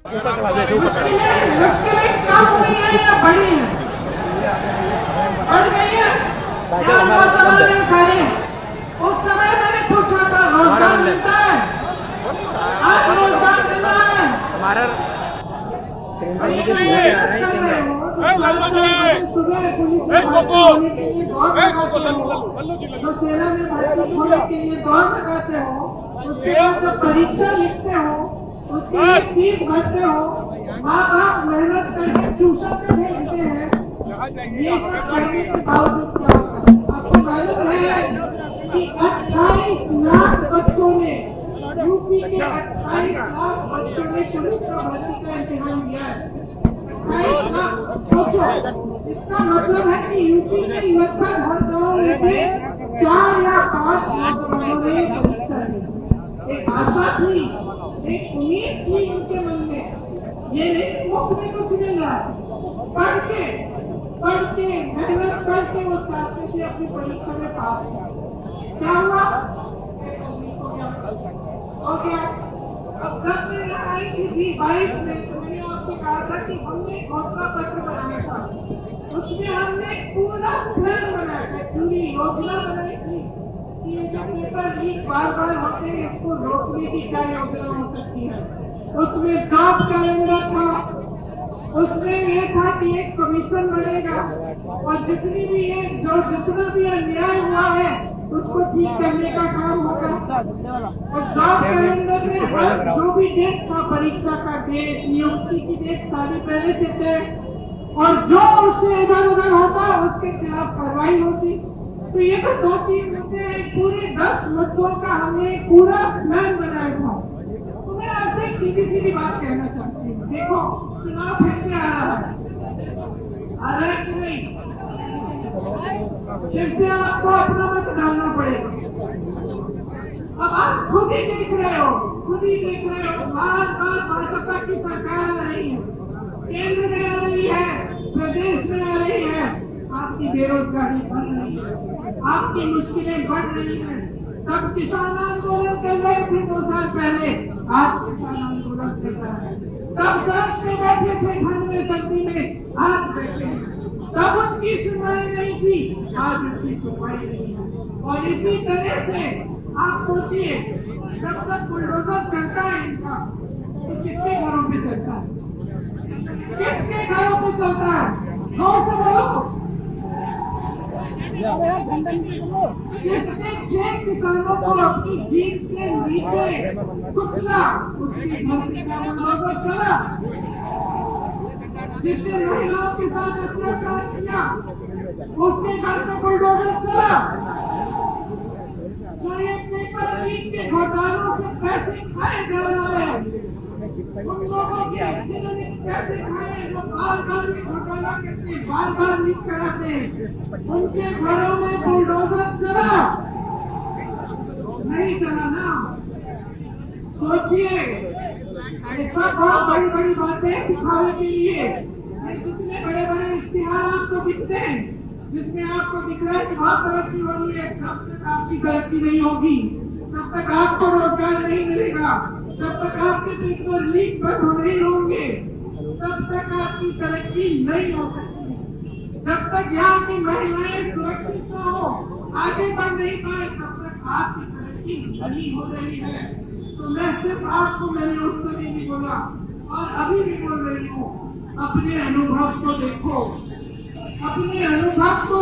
मुश्किलें कम हुई है या बढ़ी है? बढ़ गई है सारे। उस समय मैंने पूछा था रोजगार मिलता है, आज रोजगार मिल रहा है हमारा। सुबह पुलिस सेना में भर्ती होने के लिए दौड़ लगाते हो, उसके बाद जब परीक्षा लिखते हो, उसके लिए फीस भरते हो, माँ बाप मेहनत करके ट्यूशन पे भेजते हैं, ये सब करने के बावजूद क्या होता है? आपको मालूम है कि 28 लाख बच्चों ने, यूपी के 28 लाख बच्चों ने पुलिस का भर्ती का इम्तिहान दिया है। 28 लाख, सोचो, इसका मतलब है कि यूपी में लगभग हर गाँव में से 4 या 5 लाख बच्चों ने परीक्षा दी। एक आशा थी, एक उम्मीद थी उनके मन में। ये नहीं मुफ्त में कुछ मिल रहा है, पढ़ के मेहनत करके वो चाहते थे अपनी परीक्षा में पास किया। क्या हुआ? हो गया। अब जब मैं आई थी 22 में, तो मैंने आपसे कहा था कि हमने घोषणा पत्र बनाया था, उसमें हमने पूरा प्लान बनाया था, पूरी योजना बनाई थी कि ये जो पेपर लीक बार होते हैं, इसको रोकने की क्या योजना हो सकती है। उसमें जॉब कैलेंडर था, उसमें ये था कि एक कमीशन बनेगा और जितना भी अन्याय हुआ है उसको ठीक करने का काम होगा। और जॉब कैलेंडर में हर जो भी डेट था, परीक्षा का डेट, नियुक्ति की डेट, सारी पहले से तय, और जो उससे इधर उधर होता उसके खिलाफ कार्रवाई होती। तो ये तो 2-3 मुद्दे, पूरे 10 मुद्दों का हमने पूरा प्लान बनाया था। तो मैं आपसे एक सीधी बात कहना चाहती हूँ, देखो चुनाव फिर से आ रहा है कि नहीं? फिर से आपको अपना मत डालना पड़ेगा। अब आप खुद ही देख रहे हो, बार भाजपा की सरकार आ रही है, केंद्र में आ रही है, प्रदेश में आ रही है, आपकी बेरोजगारी बढ़ रही है, आपकी मुश्किलें बढ़ रही हैं। तब किसान आंदोलन कर रहे थे 2 साल पहले, आज किसान आंदोलन कर रहा है। तब सड़क पे बैठे थे ठंड में सर्दी में, आज बैठे हैं। तब उनकी सुनवाई नहीं थी, आज उनकी सुनवाई नहीं है। और इसी तरह से आप सोचिए, जब तक बुलडोजर चलता है इनका, तो किसके घरों पे चलता है? किसके घरों पे चलता है? जोर से बोलो। जिसने 6 किसानों को अपनी जीत के नीचे कुचला, उसके घर से बुलडोजर चला। जिसने महिलाओं के साथ अत्याचार किया, उसके घर पे बुलडोजर चला। जो ये पेपर लीक के घोटालों से पैसे खाए जा रहा है, उन लोगों के जिन्होंने पैसे खाए, जो बार घोटाला करते, बार लीक कराते, उनके घरों में बुलडोजर चला? नहीं चला ना। सोचिए, ऐसा बहुत बड़ी बातें दिखाने के लिए कितने बड़े इश्तिहार आपको दिखते हैं, जिसमें आपको दिख रहा है कि बहुत तरक्की हो रही है। जब तक आपकी तरक्की नहीं होगी, तब तक आपको रोजगार नहीं मिलेगा, जब तक आपके पेपर लीक बंद नहीं होंगे, तब तक आपकी तरक्की नहीं हो सकती। जब तक यहाँ की महिलाएं सुरक्षित न हो, आगे बढ़ नहीं पाए, तब तक आपकी तरक्की नहीं हो रही है। तो मैं सिर्फ आपको, मैंने उस समय भी बोला और अभी भी बोल रही हूँ, अपने अनुभव को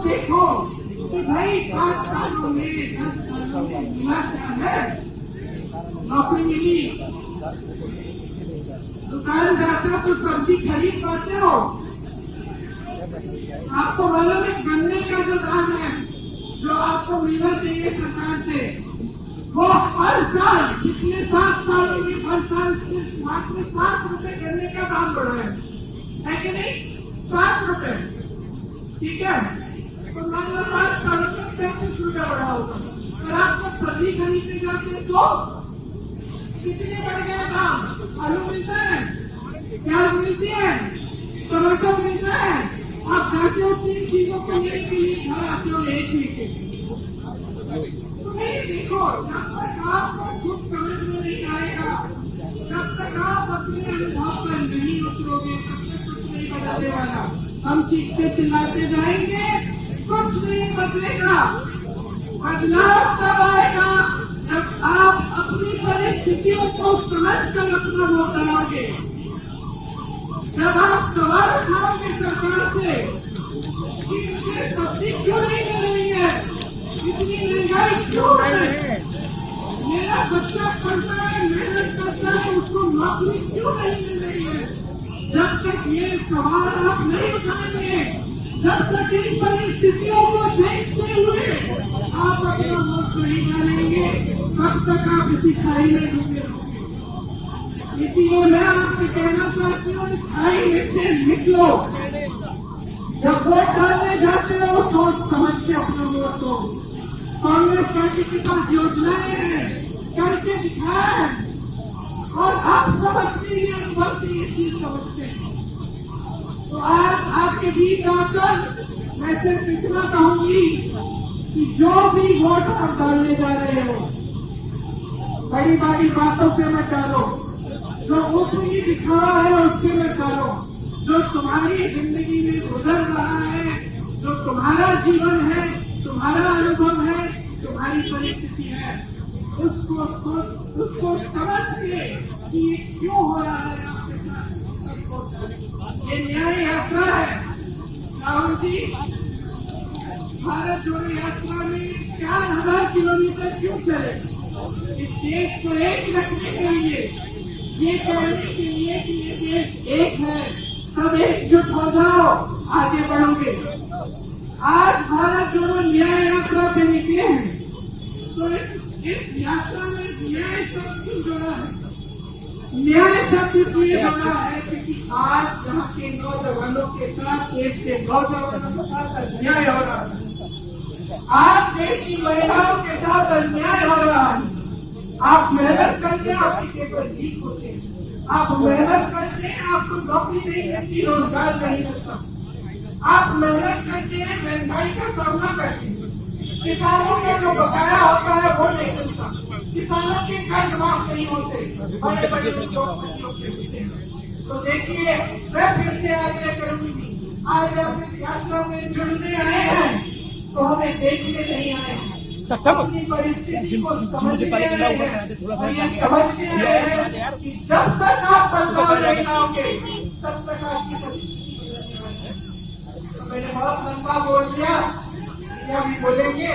देखो कि भाई 5 सालों में 10 सालों में मिला क्या है? नौकरी मिली, दुकान जाते हो तो सब्जी खरीद पाते हो। आपको मालूम है गन्ने का जो दाम है, जो आपको मिलना चाहिए सरकार से, वो हर साल, पिछले 7 सालों में हर साल सिर्फ मात्र 7 रुपए गन्ने का दाम बढ़ा है कि नहीं? 7 रुपए, ठीक है? तो मान लो 5 सालों में 35 रुपया बढ़ा होगा, और आपको सब्जी खरीदने जाते तो कितने बढ़ गया दाम? आलू मिलता है, प्याज मिलती है, टमाटर मिलता है, आप जाते हो 3 चीजों को लेने के लिए, घर आते हो 1 लेके। तो नहीं देखो, जब तक आपको खुद समझ में नहीं आएगा, जब तक आप अपने अनुभव पर नहीं उतरोगे तब तक कुछ नहीं बदलने वाला। हम चीखते चिल्लाते जाएंगे, कुछ नहीं बदलेगा। बदलाव तब आएगा जब आप अपनी परिस्थितियों को समझकर अपना वोट डालोगे, जब आप सवाल उठाओगे सरकार से कि मुझे सब्जी क्यों नहीं मिल रही है, इतनी महंगाई क्यों है, मेरा बच्चा पढ़ता है, मेहनत करता है, उसको नौकरी क्यों नहीं मिल रही है। जब तक ये सवाल आप नहीं उठाएंगे, जब तक इन परिस्थितियों को देखते हुए आप अपना वोट नहीं डालेंगे, तब तक आप इसी खाई में डूबे रहोगे। इसीलिए मैं आपसे कहना चाहती हूँ, इस खाई में से निकलो। जब वोट डालने जाते हो सोच समझ के अपना वोट दो। कांग्रेस पार्टी के पास योजनाएं हैं, करके दिखाए, और आप सब अपने लिए अनुभव से ये चीज समझते हैं। तो आज आपके बीच आकर मैं सिर्फ इतना कहूंगी कि जो भी वोट आप डालने जा रहे हो, बड़ी बड़ी बातों पे मत डालो, जो ऊपरी दिखावा है उसके मत डालो। जो तुम्हारी जिंदगी में गुजर रहा है, जो तुम्हारा जीवन है, तुम्हारा अनुभव है, तुम्हारी परिस्थिति है, उसको समझ के कि ये क्यों हो रहा है आपके साथ। ये न्याय यात्रा है। राहुल जी, भारत जोड़ो यात्रा में 4000 किलोमीटर क्यों चले? इस देश को एक रखने के लिए, ये कहने के लिए कि ये देश एक है, सब एकजुट हो जाओ, आगे बढ़ोगे। आज भारत जोड़ो न्याय यात्रा पे निकले हैं, तो इस यात्रा में न्याय शब्द क्यों जोड़ा है? न्याय शब्द इसलिए जोड़ा है क्योंकि आज यहाँ के नौजवानों के साथ, देश के नौजवानों के साथ अन्याय हो रहा है। आज देश की महिलाओं के साथ अन्याय हो रहा है। आप मेहनत करके आपके पेपर लीक होते हैं, आप मेहनत करके आपको नौकरी नहीं मिलती, रोजगार नहीं मिलता, आप मेहनत करके महंगाई का सामना करते हैं, किसानों का जो बकाया होता है वो नहीं मिलता, किसानों के कर्ज माफ नहीं होते, बड़े बड़े उद्योगपतियों के होते हैं। तो देखिए, मैं फिर से आग्रह करूंगी, आज आप इस यात्रा में जुड़ने आए हैं तो हमें देखने नहीं आए हैं, अपनी परिस्थिति को समझने आए हैं, और ये समझने आए हैं कि जब तक आप बदलाव नहीं लाओगे तब तक आपकी परिस्थिति बदलने वाली है। तो मैंने बहुत लंबा बोल दिया, क्या भी बोलेंगे?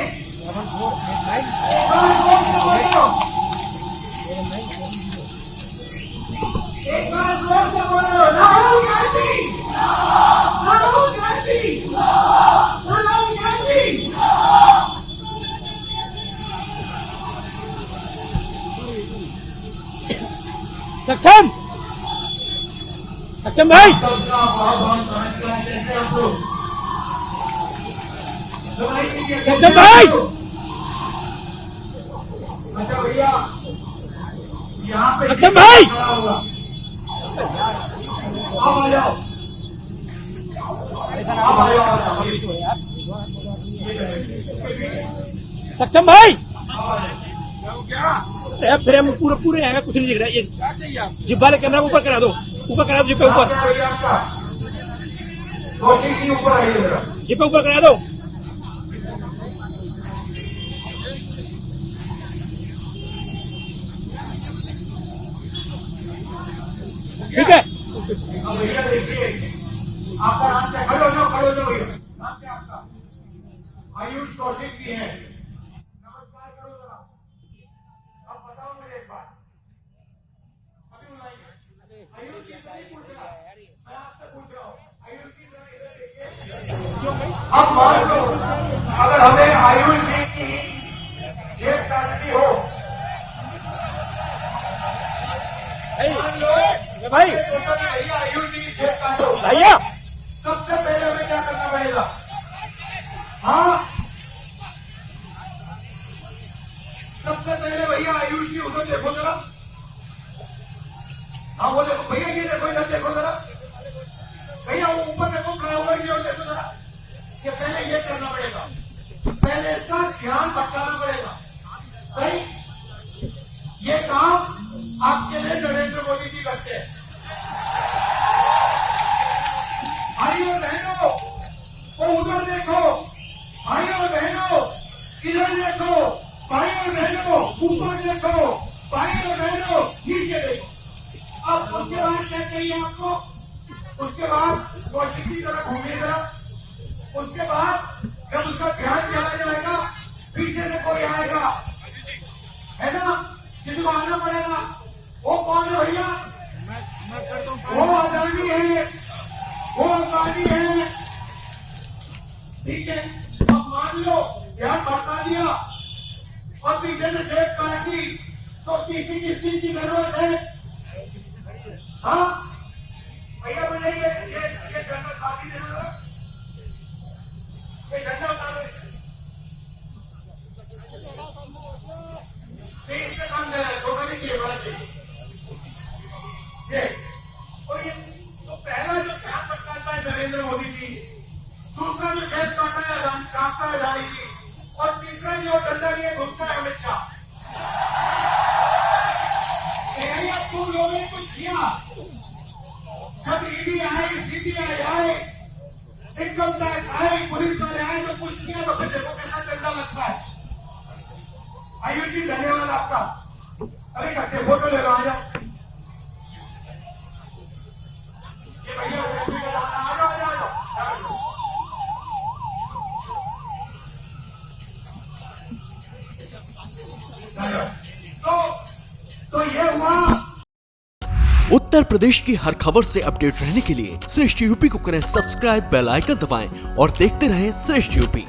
एक बार जोर से बोलो, राहुल गांधी, राहुल गांधी, राहुल गांधी। सक्षम सक्षम भाई, सबका बहुत नमस्कार। कैसे आप लोग? सक्षम भाई, अच्छा भैया, यहाँ पे सक्षम भाई, खड़ा होगा, आप आ जाओ, आप आ जाओ। सक्षम भाई, क्या फिर हम पूरे आएगा, कुछ नहीं दिख रहा है। ये जिप वाले कैमरा ऊपर करा दो, ऊपर करा दो, जिप पे ऊपर, भैया आपका कोशिश की ऊपर आइए जरा। जिप पे ऊपर करा दो। ठीक है भैया देखिए, आपका नाम क्या? खड़े हो जाओ, खड़े हो जाओ भैया। नाम क्या आपका? आयुष कौशिक जी हैं। नमस्कार करो जरा। अब बताओ मुझे एक बात, अभी बुलाइए। आयुष जी से नहीं पूछ रहा, मैं आपसे पूछ रहा हूँ। आयुष जी जरा इधर देखिए। अब मान लो अगर हमें आयुष जी की जेब काटनी हो, मान लो भाई भैया आयुष जी की जेब काटो, भैया, सबसे पहले हमें क्या करना पड़ेगा? हाँ, सबसे पहले भैया आयुष जी उधर देखो जरा। हाँ वो देखो भैया, ये देखो, इधर देखो जरा भैया, वो ऊपर देखो, खड़ा हुआ है, और देखो जरा। कि पहले ये करना पड़ेगा, पहले इसका ध्यान भटकाना पड़ेगा। सही, ये काम आपके लिए नरेंद्र मोदी जी करते हैं। उसके बाद क्या चाहिए आपको? उसके बाद कौशिक की तरफ घूमिएगा। उसके बाद जब उसका ध्यान चला जाएगा, पीछे से कोई आएगा, है ना, जिसको आना पड़ेगा। वो कौन है भैया? वो अदानी है, वो अदानी है। ठीक है, अब मान लो ध्यान भटका दिया और पीछे से जेब काट दी, तो किसी किस चीज की जरूरत है? हाँ भैया, बोले ये डंडा खाती देना, ये डंडा उतार दो, इससे काम देना है, छोटा नहीं चाहिए, बड़ा चाहिए। ये और ये तो पहला जो ध्यान भटकाता है नरेंद्र मोदी जी, दूसरा जो जेब काटता है काटता है अदानी जी, और तीसरा जो डंडा लिए घूमता है अमित शाह। आप तुम लोगों ने कुछ किया? जब ईडी आए, सीबीआई आए, इनकम टैक्स आए, पुलिस वाले आए, तो कुछ किया तो फिर देखो कैसा डंडा लगता है। आयुष जी धन्यवाद आपका। अरे करके फोटो ले लो, आ जाओ। ये भैया आ जाओ, आ जाओ। तो ये हुआ। उत्तर प्रदेश की हर खबर से अपडेट रहने के लिए श्रेष्ठ यूपी को करें सब्सक्राइब, बेल आइकन दबाएं और देखते रहें श्रेष्ठ यूपी।